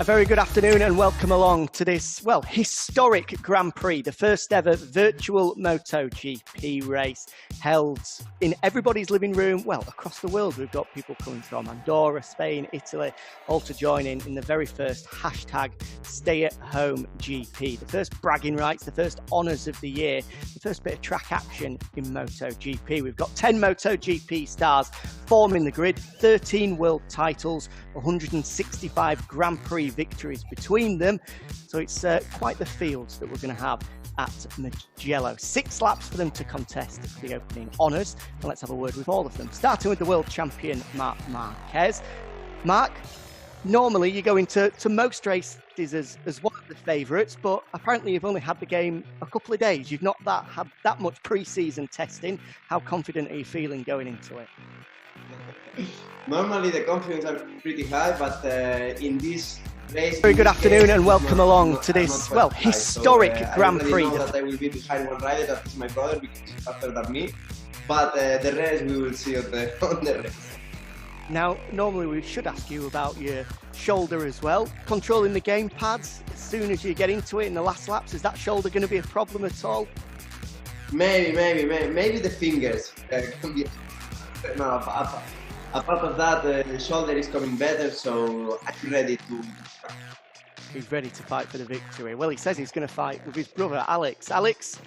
A very good afternoon and welcome along to this, well, historic Grand Prix, the first ever virtual MotoGP race held in everybody's living room, well, across the world. We've got people coming from Andorra, Spain, Italy, all to join in the very first hashtag Stay at Home GP, the first bragging rights, the first honours of the year, the first bit of track action in MotoGP. We've got 10 MotoGP stars forming the grid, 13 world titles, 165 Grand Prix victories between them. So it's quite the fields that we're going to have at Mugello. 6 laps for them to contest the opening honours. And let's have a word with all of them. Starting with the world champion, Marc Marquez. Marc, normally you go into most races as one of the favourites, but apparently you've only had the game a couple of days. You've not had that much pre-season testing. How confident are you feeling going into it? Normally the confidence are pretty high, but in this race... Very good afternoon and welcome along to this, well, historic Grand Prix. I know that I will be behind one rider, that is my brother, because he's faster than me, but the rest we will see on the race. Now, normally we should ask you about your shoulder as well. Controlling the game pads as soon as you get into it in the last laps, is that shoulder going to be a problem at all? Maybe the fingers can be... No, apart of that, the shoulder is coming better, so I'm ready to... He's ready to fight for the victory. Well, he says he's going to fight with his brother, Alex. Alex,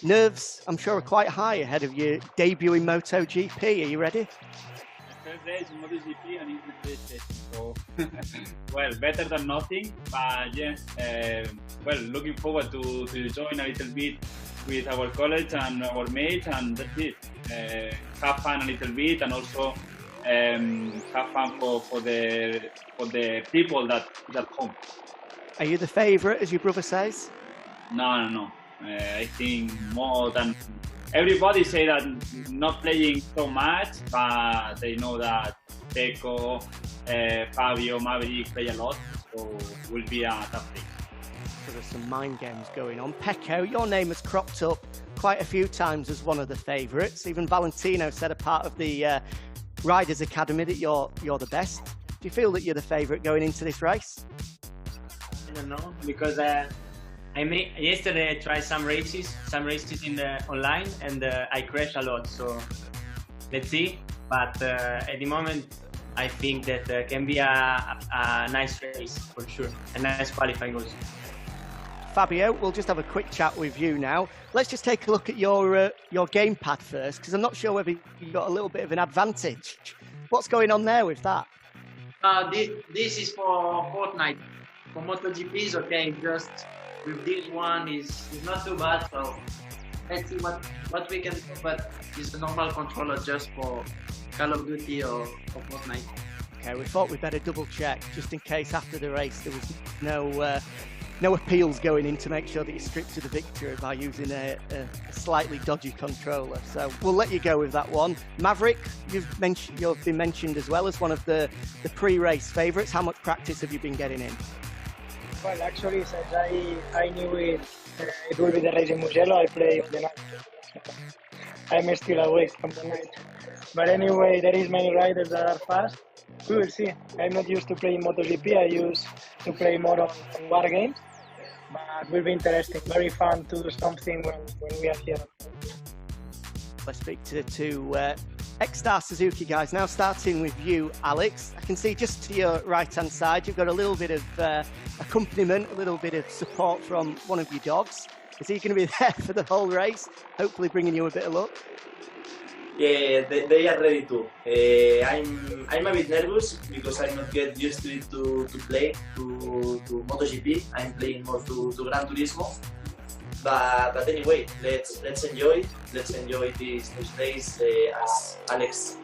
nerves, I'm sure, are quite high ahead of your debut in MotoGP. Are you ready? My first race in MotoGP and it's the first, so well, better than nothing. But yeah, well, looking forward to join a little bit with our college and our mates, and that's it. Have fun a little bit, and also have fun for the people that come. Are you the favourite, as your brother says? No. I think more than everybody say that not playing so much, but they know that Pecco, Fabio, Maverick play a lot, so it will be a tough thing. So there's some mind games going on. Pecco, your name has cropped up quite a few times as one of the favourites. Even Valentino said, a part of the Riders Academy, that you're the best. Do you feel that you're the favourite going into this race? I don't know, because yesterday I tried some races in the online, and I crashed a lot. So let's see. But at the moment, I think that can be a nice race for sure, a nice qualifying also. Fabio, we'll just have a quick chat with you now. Let's just take a look at your gamepad first, because I'm not sure whether you got a little bit of an advantage. What's going on there with that? This is for Fortnite. For MotoGP is okay. Just with this one is not too bad. So let's see what we can do. But it's a normal controller just for Call of Duty or Fortnite. Okay, we thought we'd better double check just in case after the race there was no appeals going in to make sure that you stripped to the victory by using a slightly dodgy controller. So we'll let you go with that one. Maverick, you've been mentioned as well as one of the pre-race favourites. How much practice have you been getting in? Well, actually, since I knew it will be the race in Mugello, I play on the night. I'm still awake from the night. But anyway, there is many riders that are fast. We will see. I'm not used to playing MotoGP. I used to play more on war games. But it will be interesting. Very fun to do something when we are here. Let's speak to the two ex-Star Suzuki guys. Now starting with you, Alex. I can see just to your right-hand side, you've got a little bit of accompaniment, a little bit of support from one of your dogs. Is he going to be there for the whole race? Hopefully bringing you a bit of luck. Yeah, they are ready too. I'm a bit nervous because I'm not get used to it to play to MotoGP. I'm playing more to Gran Turismo. But anyway, let's enjoy this days as Alex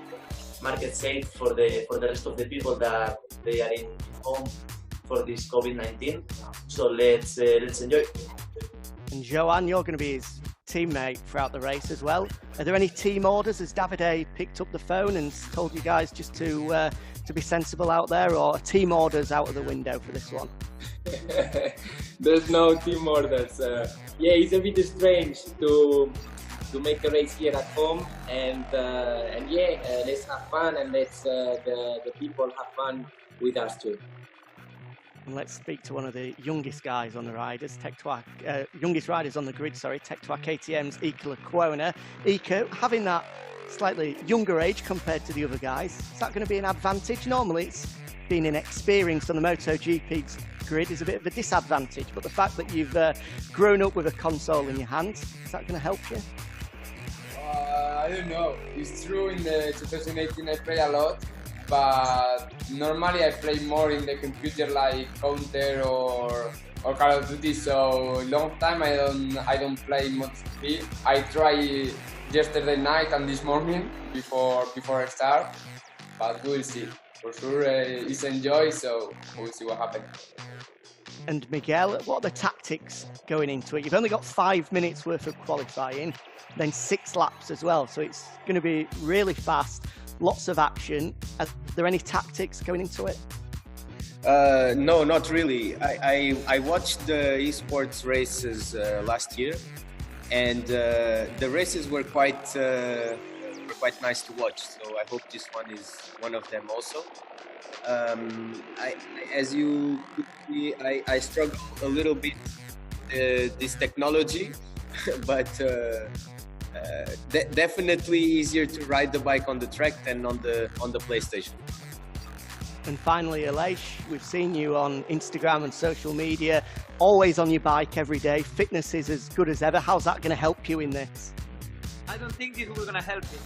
Marquez said, for the rest of the people that they are in home for this COVID-19. So let's enjoy. And Joan, you're going to be his teammate throughout the race as well. Are there any team orders? Has Davide picked up the phone and told you guys just to be sensible out there, or team orders out of the window for this one? There's no team orders. Yeah, it's a bit strange to make a race here at home, and yeah, let's have fun and let's the people have fun with us too. And let's speak to one of the youngest guys on the riders, youngest riders on the grid, Tech2 KTM's Ika Lecuona. Ika, having that slightly younger age compared to the other guys, is that going to be an advantage? Normally it's being inexperienced on the MotoGP's grid is a bit of a disadvantage, but the fact that you've grown up with a console in your hands, is that going to help you? I don't know. It's true, in the 2018 I play a lot, but normally I play more in the computer like Counter or Call of Duty, so long time I don't play MotoGP. I try yesterday night and this morning before I start, but we'll see. For sure it's enjoy, so we'll see what happens. And Miguel, what are the tactics going into it? You've only got 5 minutes worth of qualifying, then 6 laps as well, so it's going to be really fast, lots of action. Are there any tactics going into it? No, not really. I watched the esports races last year, and the races were quite nice to watch. So I hope this one is one of them also. As you could see, I struggle a little bit this technology, but definitely easier to ride the bike on the track than on the PlayStation. And finally, Aleix, we've seen you on Instagram and social media, always on your bike every day. Fitness is as good as ever. How's that going to help you in this? I don't think this was going to help me.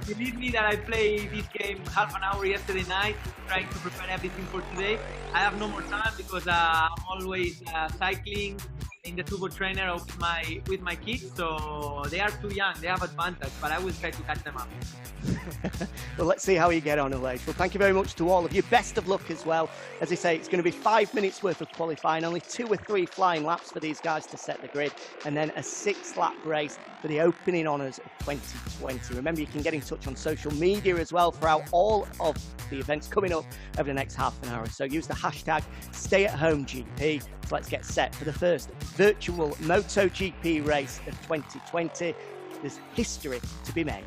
Believe me that I played this game half an hour yesterday night, trying to prepare everything for today. I have no more time because I'm always cycling in the turbo trainer with my kids, so they are too young, they have advantage, but I will try to catch them up. Well, let's see how you get on, Aleix. Well, thank you very much to all of you. Best of luck as well. As I say, it's going to be 5 minutes worth of qualifying, only 2 or 3 flying laps for these guys to set the grid, and then a 6-lap race for the opening honours of 2020. Remember, you can get in touch on social media as well throughout all of the events coming up over the next half an hour. So use the hashtag StayAtHomeGP. So let's get set for the first virtual MotoGP race of 2020. There's history to be made.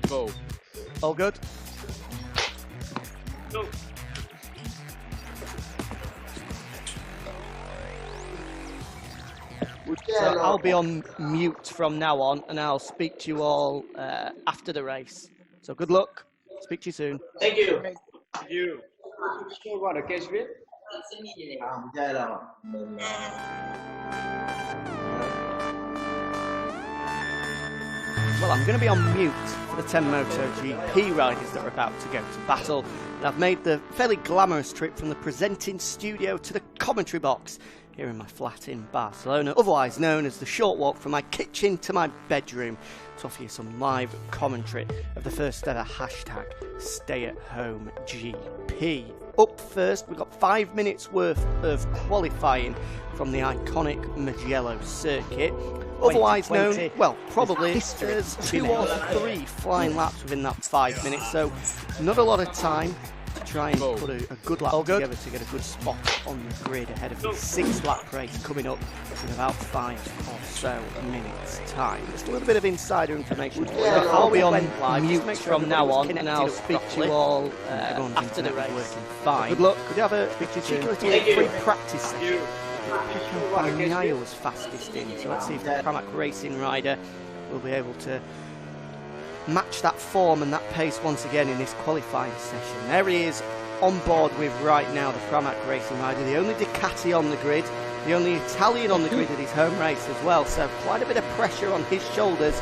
Go. All good? Go. So I'll be on mute from now on, and I'll speak to you all after the race. So good luck. Speak to you soon. Thank you. Thank you. Well, I'm going to be on mute for the 10 MotoGP riders that are about to go to battle. And I've made the fairly glamorous trip from the presenting studio to the commentary box here in my flat in Barcelona, otherwise known as the short walk from my kitchen to my bedroom, to offer you some live commentary of the first ever hashtag StayAtHomeGP. Up first, we've got 5 minutes worth of qualifying from the iconic Mugello circuit. Otherwise known, well, probably there's 2 or 3 flying laps within that 5 minutes, so not a lot of time to try and put a good lap together to get a good spot on the grid ahead of the 6-lap race coming up in about 5 or so minutes time. Just a little bit of insider information. I'll be on mute from now on, and I'll speak to you all after the race. Working fine. Good luck. Could you have a cheeky little free practice session? Bagnaia was fastest in, so let's see if the Pramac racing rider will be able to match that form and that pace once again in this qualifying session. There he is on board with right now, the Pramac racing rider, the only Ducati on the grid, the only Italian on the grid at his home race as well, so quite a bit of pressure on his shoulders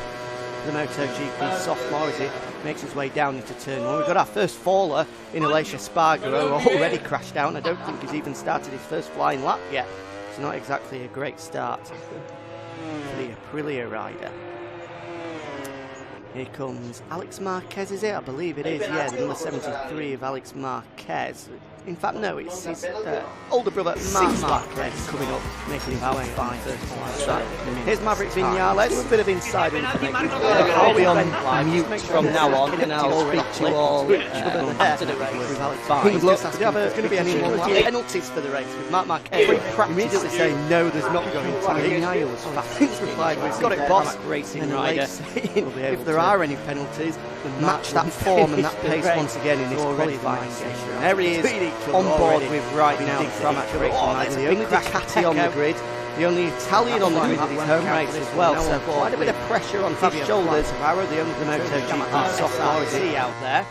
for the MotoGP sophomore as he makes his way down into turn 1. We've got our first faller in Aleix Espargaro, already crashed out, and I don't think he's even started his first flying lap yet. It's not exactly a great start for the Aprilia rider. Here comes Alex Marquez, is it? I believe it is, yeah, the number 73 of Alex Marquez. In fact, no, it's his older brother, Marc Marquez, coming up, making his way on first flight. Here's Maverick Vinales, a bit of insider information. I'll be on mute from now on, and I'll speak to you all after the race with Alex Marquez. There's going to be any more penalties for the race with Marc Marquez. Immediately saying, no, there's not going to be. Vinales replied, we've got it, boss, racing rider. If there are any penalties, match that form and that pace once again in this qualifying session. There he is on board with right now from Apakah. The only Ducati on the grid, the only Italian on the grid with his home race as well, so quite a bit of pressure on his shoulders. The only MotoGP sophomore out there.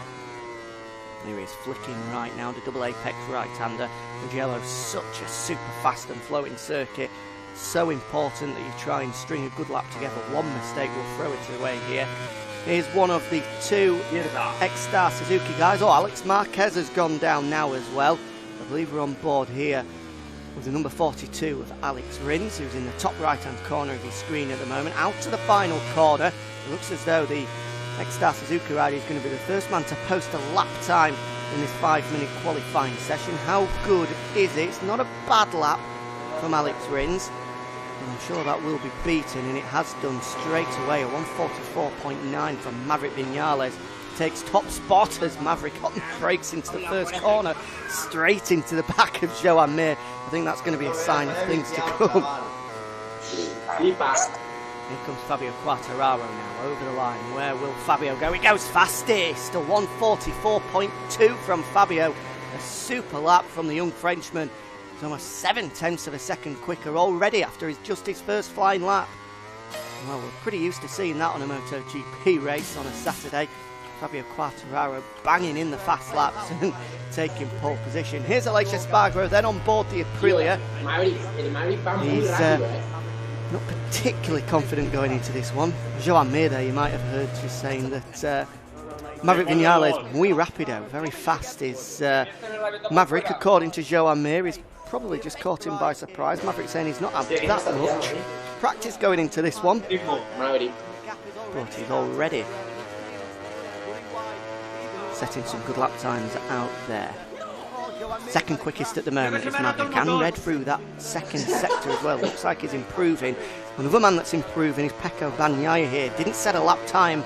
Here he is flicking right now, the double apex right-hander. Mugello's such a super fast and flowing circuit. So important that you try and string a good lap together. One mistake will throw it away here. Here's one of the two X-Star Suzuki guys. Oh, Alex Marquez has gone down now as well. I believe we're on board here with the number 42 of Alex Rins, who's in the top right-hand corner of his screen at the moment. Out to the final corner. It looks as though the X-Star Suzuki rider is going to be the first man to post a lap time in this 5-minute qualifying session. How good is it? It's not a bad lap from Alex Rins. And I'm sure that will be beaten, and it has done straight away. A 144.9 from Maverick Vinales. Takes top spot as Maverick on the brakes into the first corner, straight into the back of Joan Mir. I think that's going to be a sign of things to come. Here comes Fabio Quartararo now over the line. Where will Fabio go? He goes fastest. A 144.2 from Fabio. A super lap from the young Frenchman. He's almost 0.7 of a second quicker already after just his first flying lap. Well, we're pretty used to seeing that on a MotoGP race on a Saturday. Fabio Quartararo banging in the fast laps and taking pole position. Here's Aleix Espargaro then on board the Aprilia. He's not particularly confident going into this one. Joan Mir there, you might have heard just saying that Maverick Vinales, muy rapido, very fast is Maverick, according to Joan Mir. He's probably just caught him by surprise. Maverick saying he's not had that much practice going into this one, but he's already setting some good lap times out there. Second quickest at the moment is Maverick, and read through that second sector as well. Looks like he's improving. Another man that's improving is Pecco Bagnaia here. Didn't set a lap time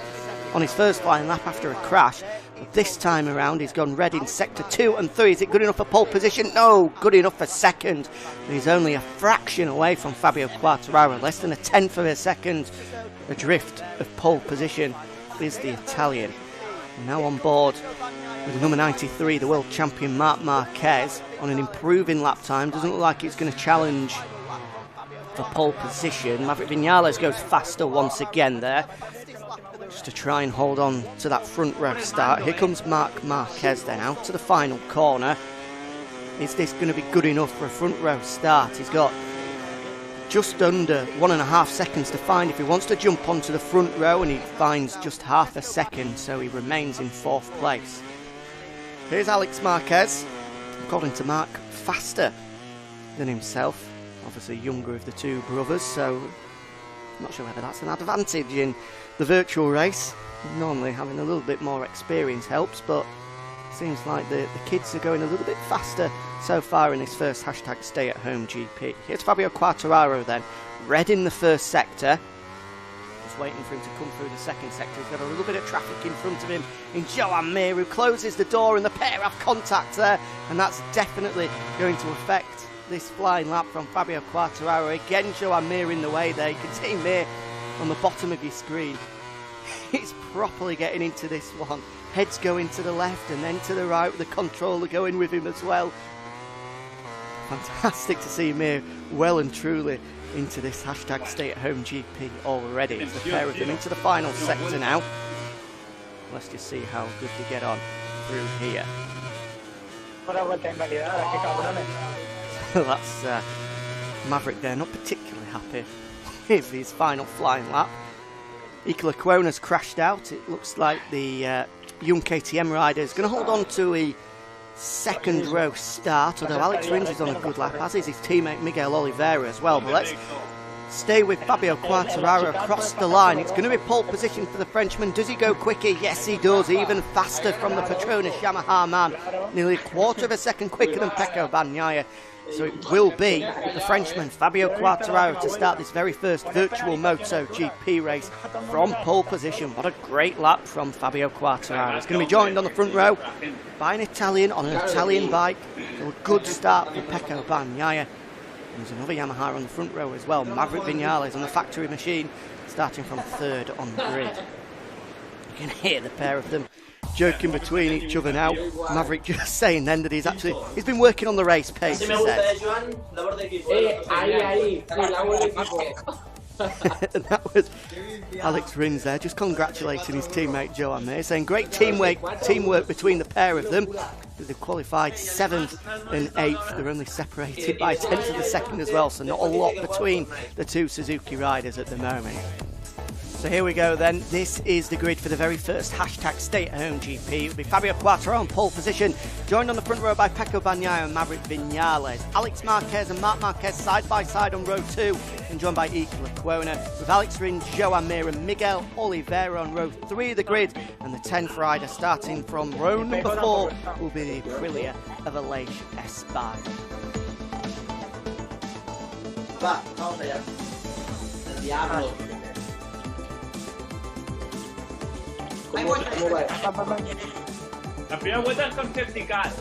on his first flying lap after a crash, but this time around he's gone red in sector 2 and 3. Is it good enough for pole position? No, good enough for second. But he's only a fraction away from Fabio Quartararo, less than a 1/10 of a second adrift of pole position is the Italian. And now on board with the number 93, the world champion Marc Marquez, on an improving lap time. Doesn't look like it's going to challenge for pole position. Maverick Vinales goes faster once again there, just to try and hold on to that front row start. Here comes Marc Marquez then out to the final corner. Is this going to be good enough for a front row start? He's got just under 1.5 seconds to find if he wants to jump onto the front row, and he finds just half a second, so he remains in 4th place. Here's Alex Marquez, according to Marc, faster than himself. Obviously younger of the two brothers, so I'm not sure whether that's an advantage in the virtual race. Normally having a little bit more experience helps, but it seems like the kids are going a little bit faster so far in this first #stay-at-home GP. Here's Fabio Quartararo then, red in the first sector. Just waiting for him to come through the second sector. He's got a little bit of traffic in front of him in Joan Mir, who closes the door, and the pair have contact there, and that's definitely going to affect this flying lap from Fabio Quartararo. Again, Joan Mir in the way there. You can see Mir on the bottom of your screen. He's properly getting into this one. Heads going to the left and then to the right, with the controller going with him as well. Fantastic to see Mir well and truly into this #stay-at-home GP already. It's the pair of them into the final sector now. Let's just see how good they get on through here. That's Maverick there, not particularly happy with his final flying lap. Iker Lecuona's crashed out. It looks like the young KTM rider is going to hold on to a second row start, although Alex Rins is on a good lap, as is his teammate Miguel Oliveira as well. But let's stay with Fabio Quartararo across the line. It's going to be pole position for the Frenchman. Does he go quicker? Yes, he does. Even faster from the Petronas Yamaha man. Nearly 1/4 of a second quicker than Pecco Bagnaia. So it will be the Frenchman Fabio Quartararo to start this very first virtual MotoGP race from pole position. What a great lap from Fabio Quartararo. He's going to be joined on the front row by an Italian on an Italian bike. So a good start for Pecco Bagnaia. There's another Yamaha on the front row as well. Maverick Vinales on the factory machine, starting from 3rd on the grid. You can hear the pair of them joking between each other now. Maverick just saying then that he's been working on the race pace, he says. And that was Alex Rins there, just congratulating his teammate Joan Mir, saying great teamwork between the pair of them. They've qualified 7th and 8th. They're only separated by 1/10 of a second as well, so not a lot between the two Suzuki riders at the moment. So here we go then. This is the grid for the very first #StayAtHomeGP. It'll be Fabio Quartararo on pole position, joined on the front row by Pecco Bagnaia and Maverick Viñales. Alex Marquez and Marc Marquez side by side on row 2, and joined by Iker Lecuona, with Alex Rins, Joan Mir and Miguel Oliveira on row 3 of the grid. And the 10th rider starting from row number 4 will be the Aprilia of Aleix Espargaro. Va, vamos allá. El diablo. ¿Cómo va? La primera vuelta es con safety car.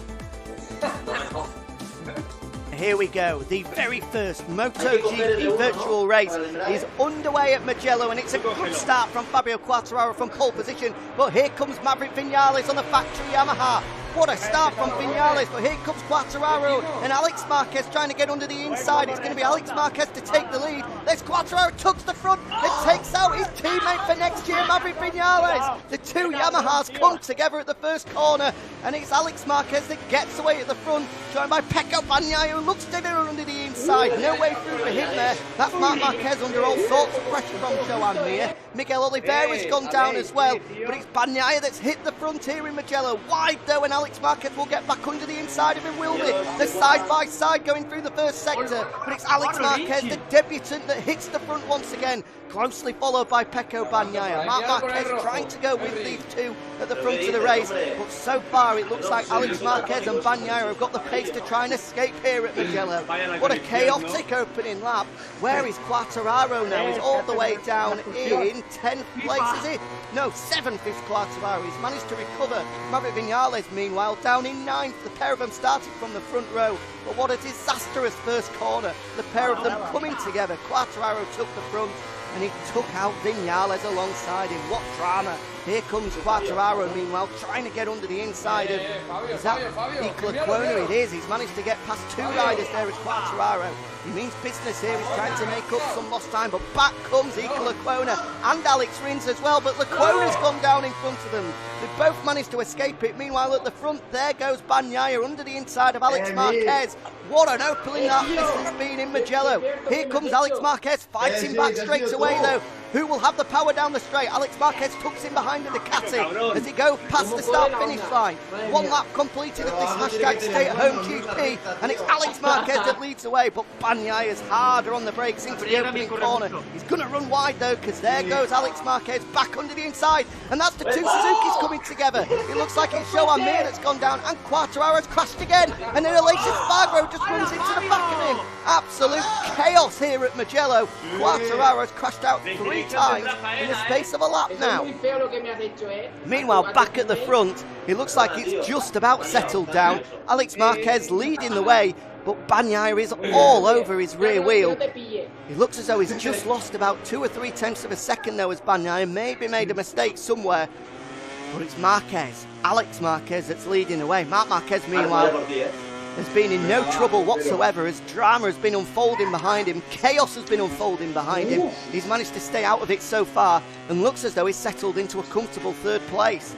Here we go, the very first MotoGP virtual race is underway at Mugello, and it's a good start from Fabio Quartararo from pole position, but here comes Maverick Viñales on the factory Yamaha. What a start from Viñales, but here comes Quartararo and Alex Marquez trying to get under the inside. It's going to be Alex Marquez to take the lead. There's Quartararo, tugs the front and takes out his teammate for next year, Maverick Viñales. The two Yamahas come together at the first corner, and it's Alex Marquez that gets away at the front, joined by Pecco Bagnaia, who looks to go under the inside. No way through for him there. That's Marc Marquez under all sorts of pressure from Joan Mir. Miguel Oliveira's gone down as well, but it's Bagnaia that's hit the front here in Mugello. Wide though, and Alex Marquez will get back under the inside of him, will they? They're side by side going through the first sector, but it's Alex Marquez, the debutant, that hits the front once again, closely followed by Pecco Bagnaia. Marc Marquez trying to go with these two at the front of the race, but so far it looks like Alex Marquez and Bagnaia have got the pace to try and escape here at Mugello. What a chaotic opening lap. Where is Quartararo now? He's all the way down in 10th place, is he? No, 7th is Quartararo. He's managed to recover. Maverick Viñales, meanwhile, down in 9th. The pair of them started from the front row, but what a disastrous first corner. The pair of them coming together. Quartararo took the front, and he took out Viñales alongside him. What drama. Here comes Quartararo, meanwhile, trying to get under the inside of... Is that Iker Lecuona? It is. He's managed to get past two riders there as Quartararo. He means business here. He's trying to make up some lost time, but back comes Iker Lecuona and Alex Rins as well, but Lecuona's gone down in front of them. They've both managed to escape it. Meanwhile, at the front, there goes Bagnaia under the inside of Alex Marquez. What an opening that this has been in Mugello. Here comes Alex Marquez, fighting back straight away though. Who will have the power down the straight? Alex Marquez tucks in behind the Ducati as he goes past the start-finish line. One lap completed of this #StayAtHomeGP, and it's Alex Marquez that leads away, but Bagnaia is harder on the brakes into the opening corner. He's going to run wide though, because there goes Alex Marquez back under the inside, and that's the two Suzukis coming together. It looks like it's Joan Mir that's gone down, and Quartararo's crashed again, and then Aleix Espargaro just runs into the back of him. Absolute chaos here at Mugello. Quartararo's crashed out 3 times in the space of a lap now. Meanwhile, back at the front, it looks like it's just about settled down. Alex Marquez leading the way, but Bagnaia is all over his rear wheel. It looks as though he's just lost about 2 or 3 tenths of a second though, as Bagnaia maybe made a mistake somewhere. But it's Marquez, Alex Marquez, that's leading the way. Marc Marquez, meanwhile, has been in no trouble whatsoever, as drama has been unfolding behind him, chaos has been unfolding behind him. He's managed to stay out of it so far, and looks as though he's settled into a comfortable 3rd place.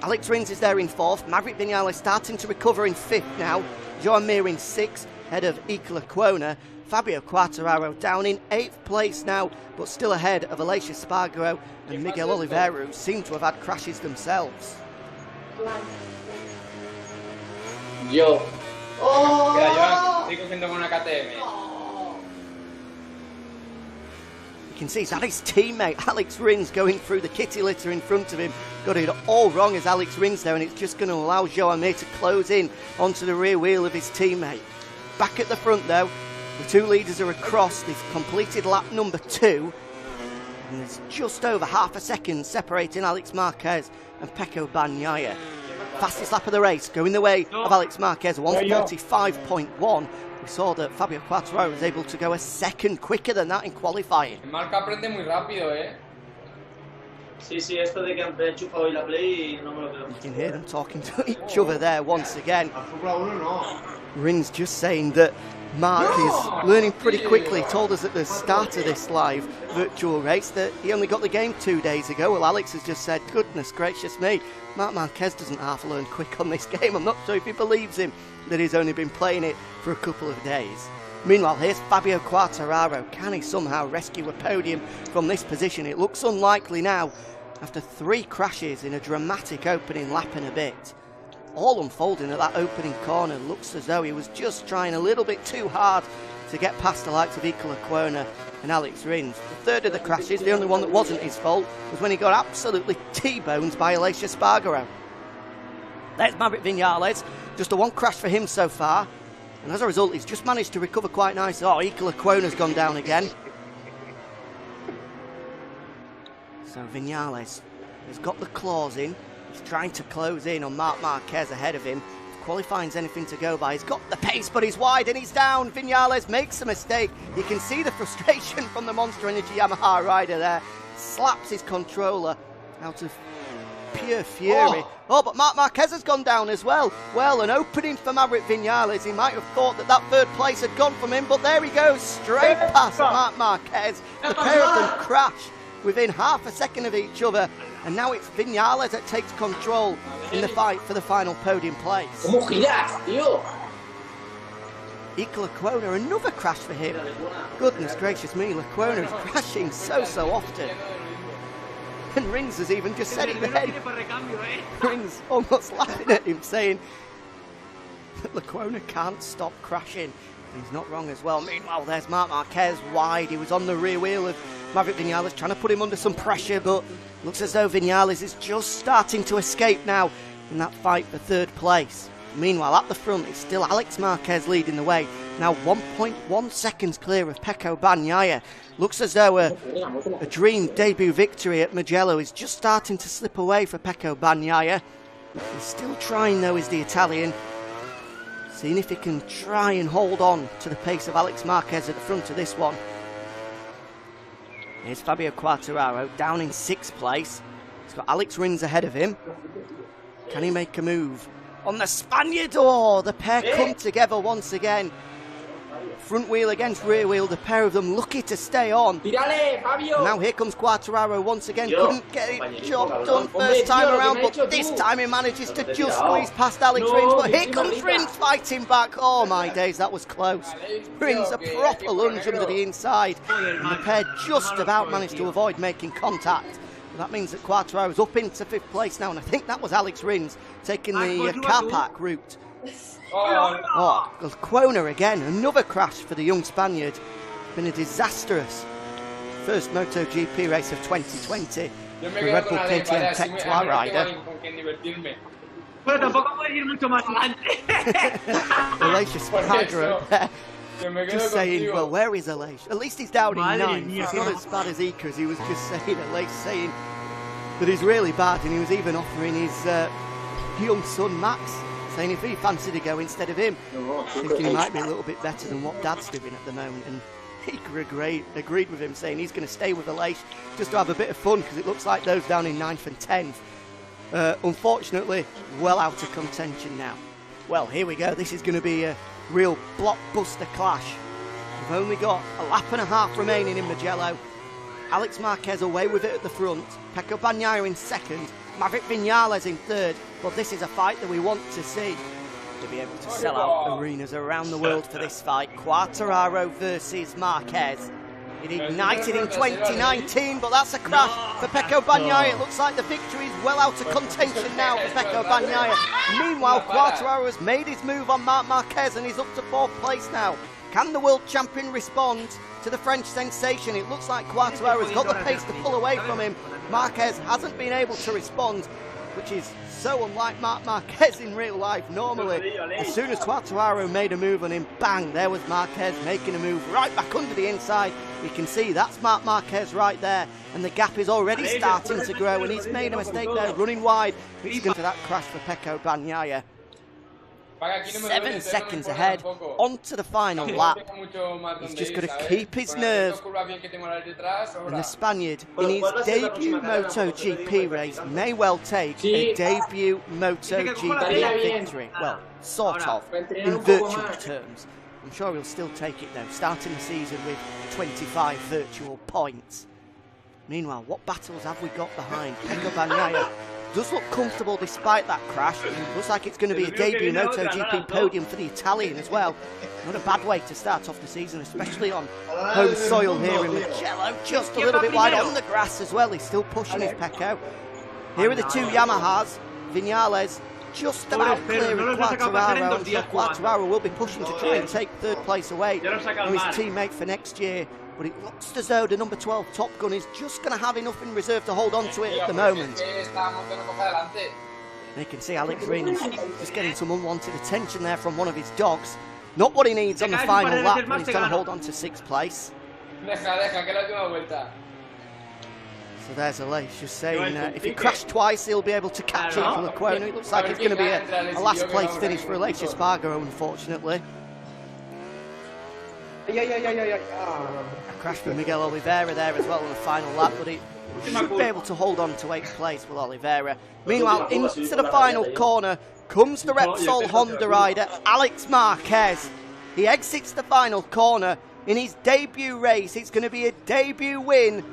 Alex Rins is there in 4th, Maverick Viñales starting to recover in 5th now, Joan Mir in 6th, head of Iker Lecuona. Fabio Quartararo down in 8th place now, but still ahead of Aleix Espargaro and Miguel Oliveira, who seem to have had crashes themselves. Yo. Mira, Joan, estoy cogiendo con una KTM. You can see it's his teammate Alex Rins going through the kitty litter in front of him. Got it all wrong as Alex Rins there, and it's just going to allow Joan Mir to close in onto the rear wheel of his teammate. Back at the front though, the two leaders are across. They've completed lap number 2, and there's just over half a second separating Alex Marquez and Pecco Bagnaia. Fastest lap of the race, going the way of Alex Marquez, 1:45.1. We saw that Fabio Quartararo was able to go a second quicker than that in qualifying. Marca aprende muy rápido, Sí, sí, esto de que han enchufado hoy la Play no me lo creo. You can hear them talking to each other there once again. Rins just saying that Mark is learning pretty quickly. He told us at the start of this live virtual race that he only got the game 2 days ago. Well, Alex has just said, goodness gracious me, Marc Marquez doesn't half learn quick on this game. I'm not sure if he believes him that he's only been playing it for a couple of days. Meanwhile, here's Fabio Quartararo. Can he somehow rescue a podium from this position? It looks unlikely now after 3 crashes in a dramatic opening lap and a bit. All unfolding at that opening corner. Looks as though he was just trying a little bit too hard to get past the likes of Iker Lecuona and Alex Rins. The third of the crashes, the only one that wasn't his fault, was when he got absolutely T-boned by Aleix Espargaro. There's Maverick Viñales. Just the one crash for him so far. And as a result, he's just managed to recover quite nicely. Oh, Iker Lecuona's gone down again. So Viñales has got the claws in. He's trying to close in on Marc Marquez ahead of him. If qualifying's anything to go by, he's got the pace, but he's wide and he's down. Viñales makes a mistake. You can see the frustration from the Monster Energy Yamaha rider there. Slaps his controller out of pure fury. Oh, but Marc Marquez has gone down as well. Well, an opening for Maverick Viñales. He might have thought that third place had gone from him, but there he goes, straight past Marc Marquez. The pair of them crash within half a second of each other, and now it's Viñales that takes control in the fight for the final podium place. Iker Lecuona, another crash for him. Goodness gracious me, Lecuona is crashing so often. And Rins has even just said it then. Rins almost laughing at him, saying that Lecuona can't stop crashing. And he's not wrong as well. Meanwhile, there's Marc Marquez wide. He was on the rear wheel of Maverick Viñales, trying to put him under some pressure, but looks as though Viñales is just starting to escape now in that fight for third place. Meanwhile, at the front, it's still Alex Marquez leading the way. Now 1.1 seconds clear of Pecco Bagnaia. Looks as though a dream debut victory at Mugello is just starting to slip away for Pecco Bagnaia. He's still trying though, is the Italian. Seeing if he can try and hold on to the pace of Alex Marquez at the front of this one. Here's Fabio Quartararo down in 6th place. He's got Alex Rins ahead of him. Can he make a move on the Spaniard? Oh, the pair come together once again. Front wheel against rear wheel, the pair of them lucky to stay on. Now here comes Quartararo once again. Couldn't get it job done first time around, but this time he manages to just squeeze past Alex Rins. But here comes Rins fighting back. Oh my days, that was close. Rins a proper lunge under the inside. And the pair just about managed to avoid making contact. That means that Quartararo's up into 5th place now, and I think that was Alex Rins taking the car park route. Oh, Lecuona again, another crash for the young Spaniard. Been a disastrous first MotoGP race of 2020. The Red Bull KTM Tech 2 rider. Aleix Espargaro there. Just saying, well, where is Aleix? At least he's down in 9th. He's not as bad as Iker, he was just saying, Aleix saying that he's really bad, and he was even offering his young son Max, saying if he fancied to go instead of him, thinking he might be a little bit better than what Dad's doing at the moment. And Iker agreed with him, saying he's going to stay with Aleix just to have a bit of fun, because it looks like those down in 9th and 10th, unfortunately, well out of contention now. Well, here we go. This is going to be a real blockbuster clash. We've only got a lap and a half remaining in Mugello. Alex Marquez away with it at the front. Pecco Bagnaia in 2nd. Maverick Viñales in 3rd. But this is a fight that we want to see. To be able to sell out arenas around the world for this fight. Quartararo versus Marquez. It ignited in 2019, but that's a crash for Pecco Bagnaia. It looks like the victory is well out of contention now for Pecco Bagnaia. Meanwhile, Quartararo has made his move on Marc Marquez and he's up to 4th place now. Can the world champion respond to the French sensation? It looks like Quartararo's got the pace to pull away from him. Marquez hasn't been able to respond, which is so unlike Marc Marquez in real life. Normally, as soon as Quartararo made a move on him, bang, there was Marquez making a move right back under the inside. You can see that's Marc Marquez right there, and the gap is already starting to grow, and he's made a mistake there, running wide. It's going to that crash for Pecco Bagnaia. 7 seconds ahead, onto the final lap. He's just got to keep his nerve. And the Spaniard, in his debut MotoGP race, may well take a debut MotoGP victory. Well, sort of, in virtual terms. I'm sure he'll still take it though, starting the season with 25 virtual points. Meanwhile, what battles have we got behind? Pecco Bagnaia does look comfortable despite that crash. Looks like it's going to be a debut MotoGP podium for the Italian as well. Not a bad way to start off the season, especially on home soil here in Mugello. Just a little bit wide on the grass as well. He's still pushing his Pecco. Here are the two Yamahas. Vinales just about clearing Quartararo. I'm sure Quartararo will be pushing to try and take third place away from his teammate for next year. But it looks as though the number 12 Top Gun is just going to have enough in reserve to hold on to it at the moment. And you can see Alex Rins just getting some unwanted attention there from one of his dogs. Not what he needs on the final lap, but he's trying to hold on to 6th place. So there's Aleix just saying if he crashed twice, he'll be able to catch it from Lecuona. It looks like it's going to be a last place finish for Aleix Espargaro, unfortunately. A crash for Miguel Oliveira there as well on the final lap, but he should be able to hold on to 8th place with Oliveira. Meanwhile, into the final corner comes the Repsol Honda rider, Alex Marquez. He exits the final corner in his debut race. It's going to be a debut win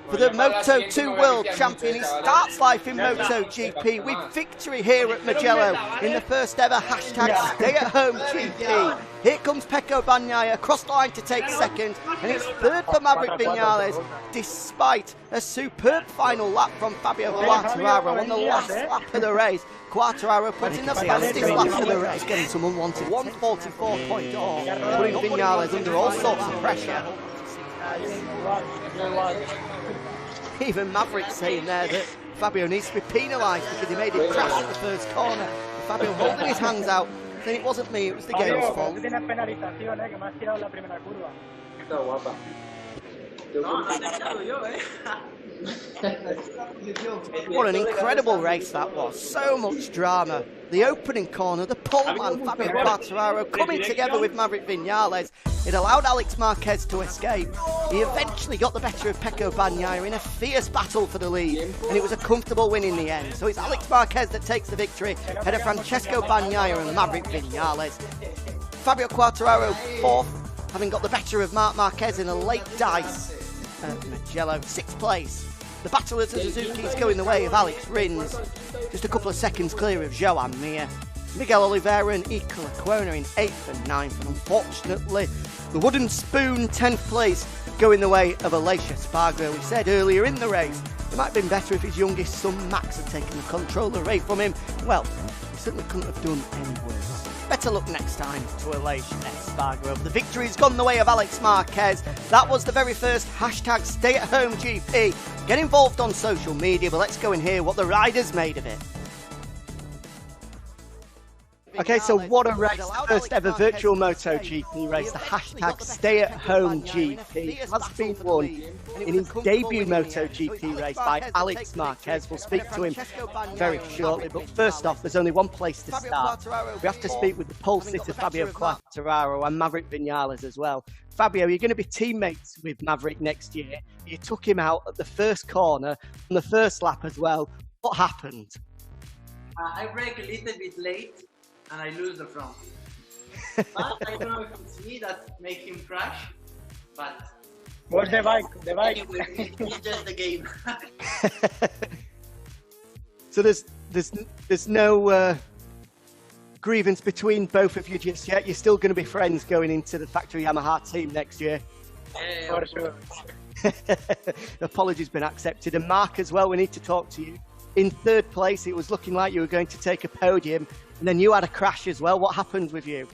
for the Moto2 World Champion. He starts life in MotoGP with victory here at Mugello in the first ever #StayAtHomeGP. Here comes Pecco Bagnaia across the line to take second, and it's third for Maverick Vinales, despite a superb final lap from Fabio Quartararo on the last lap of the race. Quartararo putting the fastest lap of the race, getting some unwanted 144.0, putting Vinales under all sorts of pressure. Even Maverick saying there that Fabio needs to be penalised because he made him crash at the first corner. Fabio holding his hands out, saying it wasn't me, it was the game's fault. What an incredible race that was. So much drama. The opening corner, the poleman Fabio Quartararo coming together with Maverick Vinales. It allowed Alex Marquez to escape. He eventually got the better of Pecco Bagnaia in a fierce battle for the lead, and it was a comfortable win in the end. So it's Alex Marquez that takes the victory ahead of Francesco Bagnaia and Maverick Vinales. Fabio Quartararo 4th, having got the better of Marc Marquez in a late dice at Mugello. 6th place. The battle of the Suzuki's going the way of Alex Rins, just a couple of seconds clear of Joan Mir. Miguel Oliveira and Iker Lecuona in 8th and 9th, and unfortunately the wooden spoon 10th place going the way of Aleix Espargaro. We said earlier in the race it might have been better if his youngest son Max had taken the controller away from him. Well, he certainly couldn't have done any worse. Better luck next time to Aleix Espargaro. The victory's gone the way of Alex Marquez. That was the very first #StayAtHomeGP. Get involved on social media, but let's go and hear what the riders made of it. Okay, so what a race, the first ever virtual MotoGP race, the #StayAtHomeGP has been won in his debut MotoGP race by Alex Marquez. We'll speak to him very shortly, but first off, there's only one place to start. We have to speak with the pole sitter Fabio Quartararo and Maverick Vinales as well. Fabio, you're going to be teammates with Maverick next year. You took him out at the first corner on the first lap as well. What happened? I brake a little bit late and I lose the front. But I don't know if it's me that make him crash, but... What's the bike? The bike. Anyway, it's just the game. So there's no grievance between both of you just yet. You're still going to be friends going into the Factory Yamaha team next year. For sure. Apologies been accepted. And Mark as well, we need to talk to you. In 3rd place, it was looking like you were going to take a podium, and then you had a crash as well. What happened with you?